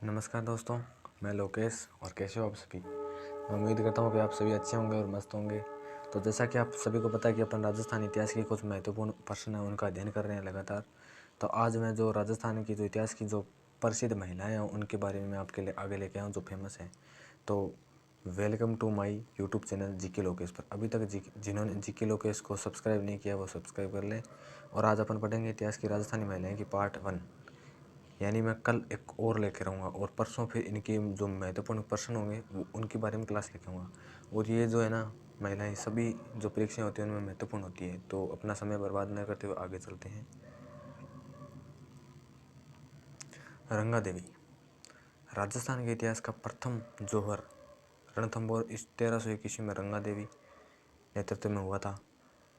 नमस्कार दोस्तों, मैं लोकेश और कैसे हो आप सभी। मैं उम्मीद करता हूँ कि आप सभी अच्छे होंगे और मस्त होंगे। तो जैसा कि आप सभी को पता है कि अपन राजस्थान इतिहास के कुछ महत्वपूर्ण प्रश्न हैं उनका अध्ययन कर रहे हैं लगातार। तो आज मैं जो राजस्थान की जो इतिहास की जो प्रसिद्ध महिलाएं हैं उनके बारे में मैं आपके लिए आगे लेके आया हूँ जो फेमस हैं। तो welcome to my YouTube channel GK Lokesh पर। अभी तक जिन्होंने जीके लोकेश को सब्सक्राइब नहीं किया वो सब्सक्राइब कर लें। और आज अपन पढ़ेंगे इतिहास की राजस्थानी महिलाएं की पार्ट 1। यानी मैं कल एक और लेकर आऊँगा और परसों फिर इनके जो महत्वपूर्ण प्रश्न होंगे उनके बारे में क्लास लेकर आऊँगा। और ये जो है ना महिलाएं सभी जो परीक्षाएं होती हैं उनमें महत्वपूर्ण होती है। तो अपना समय बर्बाद न करते हुए आगे चलते हैं। रंगा देवी राजस्थान के इतिहास का प्रथम जौहर रणथंभौर इस 1301 ईस्वी में रंगा देवी नेतृत्व में हुआ था।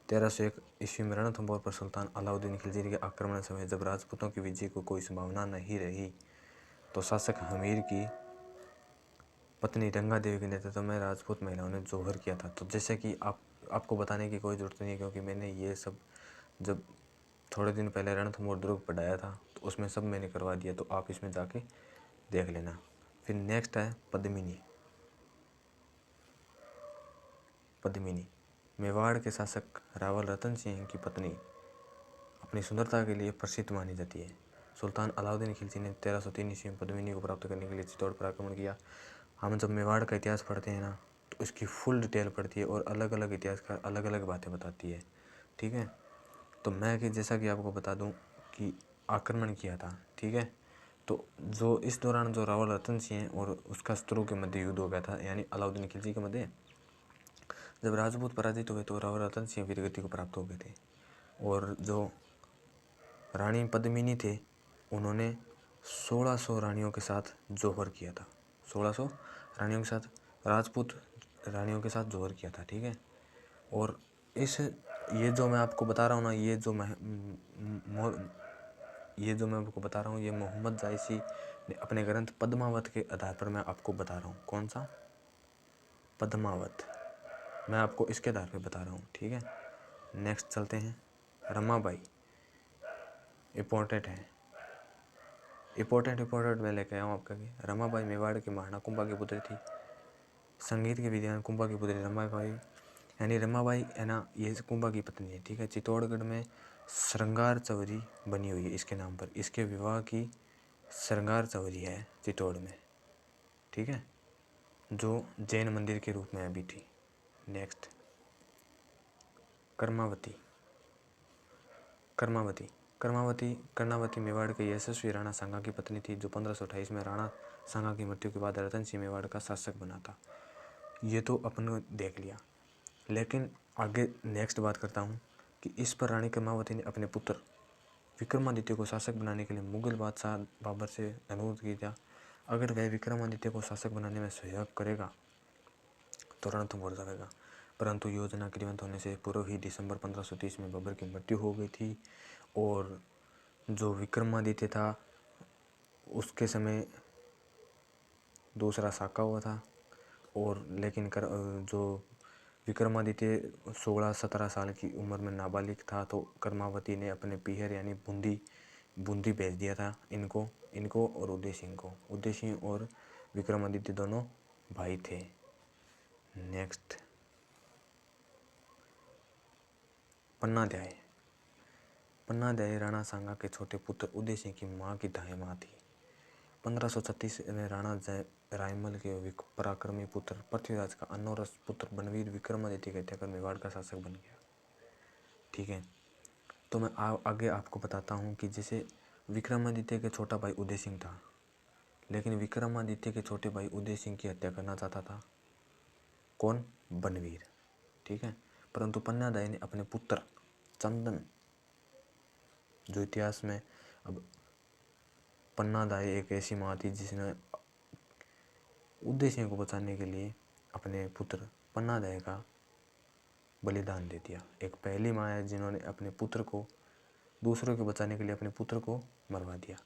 1301 ईस्वी में रणथंभौर पर सुल्तान अलाउद्दीन खिलजी के आक्रमण समय जब राजपूतों की विजय को कोई संभावना नहीं रही तो शासक हमीर की पत्नी रंगा देवी के नेतृत्व में राजपूत महिलाओं ने जौहर किया था। तो जैसे कि आपको बताने की कोई ज़रूरत नहीं है क्योंकि मैंने ये सब जब थोड़े दिन पहले रणथंभौर दुर्ग पढ़ाया था तो उसमें सब मैंने करवा दिया, तो आप इसमें जाके देख लेना। फिर नेक्स्ट है पद्मिनी। पद्मिनी मेवाड़ के शासक रावल रतन सिंह की पत्नी अपनी सुंदरता के लिए प्रसिद्ध मानी जाती है। सुल्तान अलाउद्दीन खिलजी ने 1303 ईस्वी में पद्मिनी को प्राप्त करने के लिए चित्तौड़ पर आक्रमण किया। हम जब मेवाड़ का इतिहास पढ़ते हैं ना तो इसकी फुल डिटेल पढ़ती है और अलग अलग इतिहासकार अलग अलग बातें बताती है। ठीक है, तो मैं कि जैसा कि आपको बता दूं कि आक्रमण किया था। ठीक है, तो जो इस दौरान जो रावल रतन सिंह है और उसका शत्रु के मध्य युद्ध हो गया था, यानी अलाउद्दीन खिलजी के मध्य। जब राजपूत पराजित हुए तो रावल रतन सिंह वीरगति को प्राप्त हो गए थे। और जो रानी पद्मिनी थे उन्होंने 1600 रानियों के साथ जौहर किया था। 1600 रानियों के साथ राजपूत रानियों के साथ जौहर किया था। ठीक है, और ये जो मैं आपको बता रहा हूँ ना ये जो मैं आपको बता रहा हूँ ये मोहम्मद जायसी ने अपने ग्रंथ पद्मावत के आधार पर मैं आपको बता रहा हूँ। कौन सा? पद्मावत। मैं आपको इसके आधार पर बता रहा हूँ। ठीक है, नेक्स्ट चलते हैं। रमाबाई इम्पोर्टेंट है, इम्पोर्टेंट मैं लेके आया हूँ आपका कि रमाबाई मेवाड़ के महाराणा कुंभा की पुत्री थी। संगीत के विद्वान कुंभा की पुत्री रमाबाई, यानी रमाबाई है ना, ये कुंभा की पत्नी है। ठीक है, चित्तौड़गढ़ में श्रृंगार चौरी बनी हुई है इसके नाम पर। इसके विवाह की श्रृंगार चौरी है चित्तौड़ में। ठीक है, जो जैन मंदिर के रूप में अभी थी। नेक्स्ट कर्मावती। कर्णावती मेवाड़ के यशस्वी राणा सांगा की पत्नी थी जो 1528 में राणा सांगा की मृत्यु के बाद रतन सिंह मेवाड़ का शासक बना था। ये तो अपन ने देख लिया, लेकिन आगे नेक्स्ट बात करता हूँ कि इस पर रानी कर्मावती ने अपने पुत्र विक्रमादित्य को शासक बनाने के लिए मुगल बादशाह बाबर से अनुरोध किया था। अगर वह विक्रमादित्य को शासक बनाने में सहयोग करेगा तो रणथंभौर जाएगा। परंतु योजना क्रियान्वित होने से पूर्व ही दिसंबर 1530 में बाबर की मृत्यु हो गई थी। और जो विक्रमादित्य था उसके समय दूसरा साका हुआ था। और लेकिन जो विक्रमादित्य 16-17 साल की उम्र में नाबालिग था तो कर्मावती ने अपने पीहर यानी बूंदी भेज दिया था इनको और उदय सिंह को। उदय सिंह और विक्रमादित्य दोनों भाई थे। नेक्स्ट पन्नाध्याय राणा सांगा के छोटे पुत्र उदय सिंह की माँ की दाएं माँ थी। 1536 में राणा रायमल के पराक्रमी पुत्र पृथ्वीराज का अनौरस पुत्र बनवीर विक्रमादित्य की हत्या कर मेवाड़ का शासक बन गया। ठीक है, तो मैं आगे आपको बताता हूँ कि जैसे विक्रमादित्य के छोटा भाई उदय सिंह था, लेकिन विक्रमादित्य के छोटे भाई उदय सिंह की हत्या करना चाहता था कौन? बनवीर। ठीक है, परंतु पन्नाध्याय ने अपने पुत्र चंदन, जो इतिहास में अब पन्नाध्याय एक ऐसी माँ थी जिसने उदय सिंह को बचाने के लिए अपने पुत्र पन्नाध्याय का बलिदान दे दिया। एक पहली माँ है जिन्होंने अपने पुत्र को दूसरों को बचाने के लिए अपने पुत्र को मरवा दिया।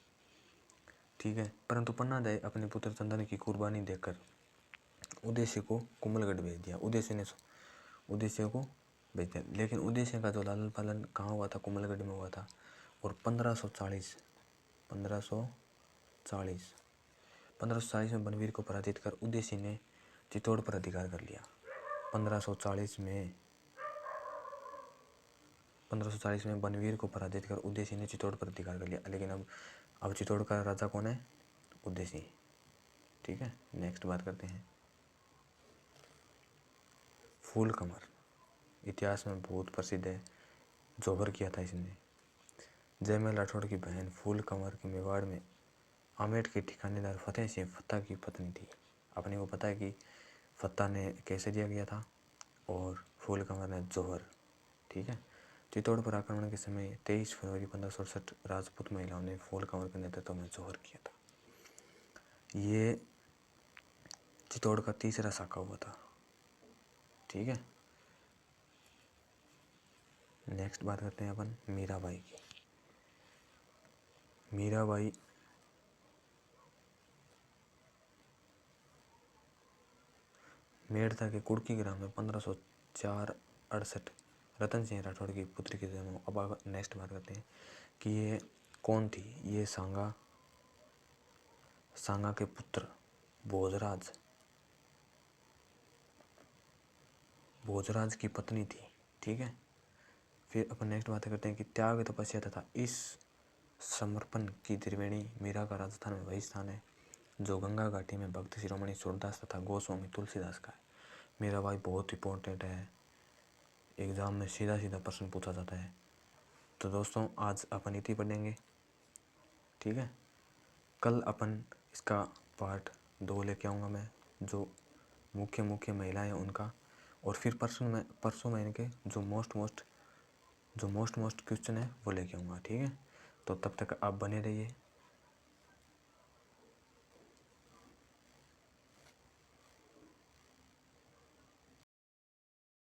ठीक है, परंतु पन्नाध्याय अपने पुत्र चंदन की कुर्बानी देकर उदयसिंह को कुंभलगढ़ भेज दिया। उदयसिंह को भेज दिया, लेकिन उदयसिंह का जो लालन पालन कहाँ हुआ था? कुंभलगढ़ में हुआ था। और 1540 1540 में बनवीर को पराजित कर उदयसिंह ने चित्तौड़ पर अधिकार कर लिया। 1540 में बनवीर को पराजित कर उदयसिंह ने चित्तौड़ पर अधिकार कर लिया। लेकिन अब चित्तौड़ का राजा कौन है? उदयसिंह। ठीक है, नेक्स्ट बात करते हैं फूल कमर। इतिहास में बहुत प्रसिद्ध है, जौहर किया था इसने। जयमल राठौड़ की बहन फूल कमर की मेवाड़ में आमेर के ठिकानेदार फतेह सिंह फत्ता की पत्नी थी। अपने को पता है कि फत्ता ने केसरिया किया था और फूल कमर ने जौहर। ठीक है, चित्तौड़ पर आक्रमण के समय 23 फरवरी 1567 राजपूत महिलाओं ने फूल कमर के नेतृत्व में जौहर किया था। ये चित्तौड़ का तीसरा शाखा हुआ था। ठीक है, नेक्स्ट बात करते हैं अपन मीराबाई की। मीराबाई मेड़ता के कुड़की ग्राम में 1504-68 रतन सिंह राठौड़ की पुत्री के जन्म। अब नेक्स्ट बात करते हैं कि ये कौन थी। ये सांगा के पुत्र भोजराज की पत्नी थी। ठीक है, फिर अपन नेक्स्ट बात करते हैं कि त्याग, तपस्या तथा इस समर्पण की त्रिवेणी मीरा का राजस्थान में वही स्थान है जो गंगा घाटी में भक्त शिरोमणि सूरदास तथा गोस्वामी तुलसीदास का है। मीराबाई बहुत इंपॉर्टेंट है, एग्ज़ाम में सीधा प्रश्न पूछा जाता है। तो दोस्तों आज अपन इतनी पढ़ेंगे। ठीक है, कल अपन इसका पार्ट 2 लेके आऊँगा मैं, जो मुख्य महिलाएं हैं उनका, और फिर परसों में इनके जो मोस्ट क्वेश्चन है वो लेके आऊँगा। ठीक है, तो तब तक आप बने रहिए।